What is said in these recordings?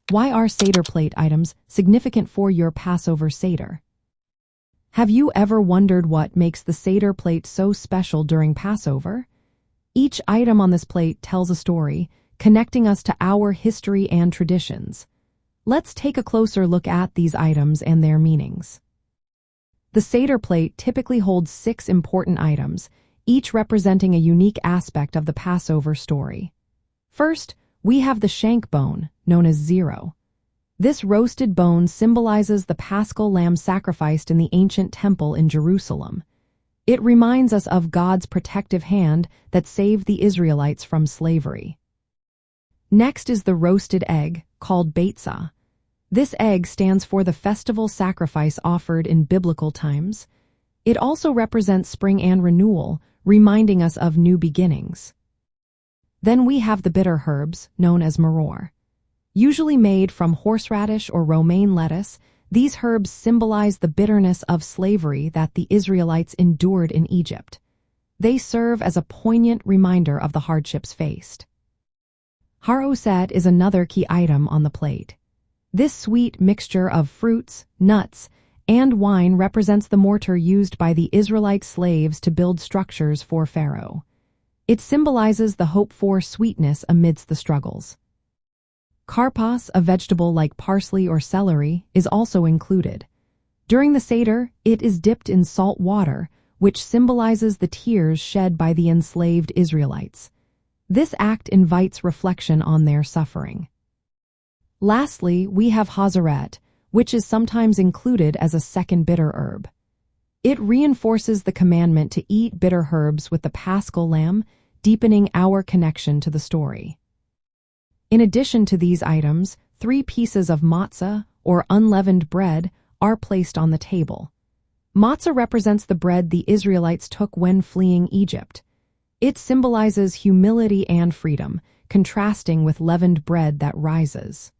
Why are Seder plate items significant for your Passover Seder? Have you ever wondered what makes the Seder plate so special during Passover? Each item on this plate tells a story, connecting us to our history and traditions. Let's take a closer look at these items and their meanings. The Seder plate typically holds 6 important items, each representing a unique aspect of the Passover story. First, we have the shank bone, known as 0. This roasted bone symbolizes the paschal lamb sacrificed in the ancient temple in Jerusalem. It reminds us of God's protective hand that saved the Israelites from slavery. Next is the roasted egg, called beitzah. This egg stands for the festival sacrifice offered in biblical times. It also represents spring and renewal, reminding us of new beginnings. Then we have the bitter herbs, known as maror. Usually made from horseradish or romaine lettuce, these herbs symbolize the bitterness of slavery that the Israelites endured in Egypt. They serve as a poignant reminder of the hardships faced. Charoset is another key item on the plate. This sweet mixture of fruits, nuts, and wine represents the mortar used by the Israelite slaves to build structures for Pharaoh. It symbolizes the hope for sweetness amidst the struggles. Karpas, a vegetable like parsley or celery, is also included. During the Seder, it is dipped in salt water, which symbolizes the tears shed by the enslaved Israelites. This act invites reflection on their suffering. Lastly, we have Chazeret, which is sometimes included as a second bitter herb. It reinforces the commandment to eat bitter herbs with the paschal lamb, deepening our connection to the story. In addition to these items, 3 pieces of matzah, or unleavened bread, are placed on the table. Matzah represents the bread the Israelites took when fleeing Egypt. It symbolizes humility and freedom, contrasting with leavened bread that rises.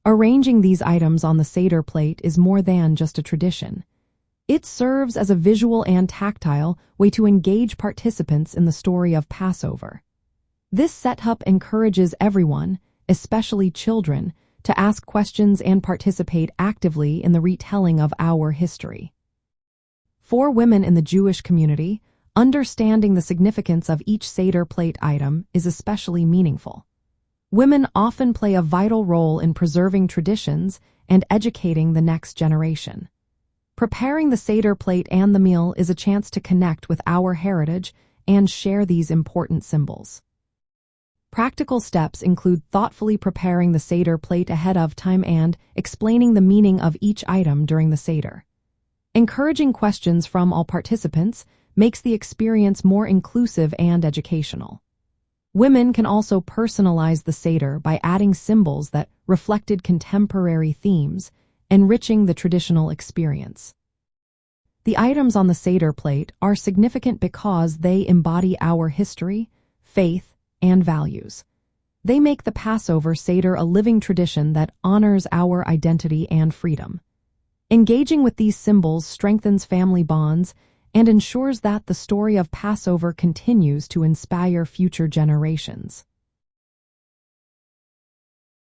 Arranging these items on the Seder plate is more than just a tradition. It serves as a visual and tactile way to engage participants in the story of Passover. This setup encourages everyone, especially children, to ask questions and participate actively in the retelling of our history. For women in the Jewish community, understanding the significance of each Seder plate item is especially meaningful. Women often play a vital role in preserving traditions and educating the next generation. Preparing the Seder plate and the meal is a chance to connect with our heritage and share these important symbols. Practical steps include thoughtfully preparing the Seder plate ahead of time and explaining the meaning of each item during the Seder. Encouraging questions from all participants makes the experience more inclusive and educational. Women can also personalize the Seder by adding symbols that reflected contemporary themes, enriching the traditional experience. The items on the Seder plate are significant because they embody our history, faith, and values. They make the Passover Seder a living tradition that honors our identity and freedom. Engaging with these symbols strengthens family bonds and ensures that the story of Passover continues to inspire future generations.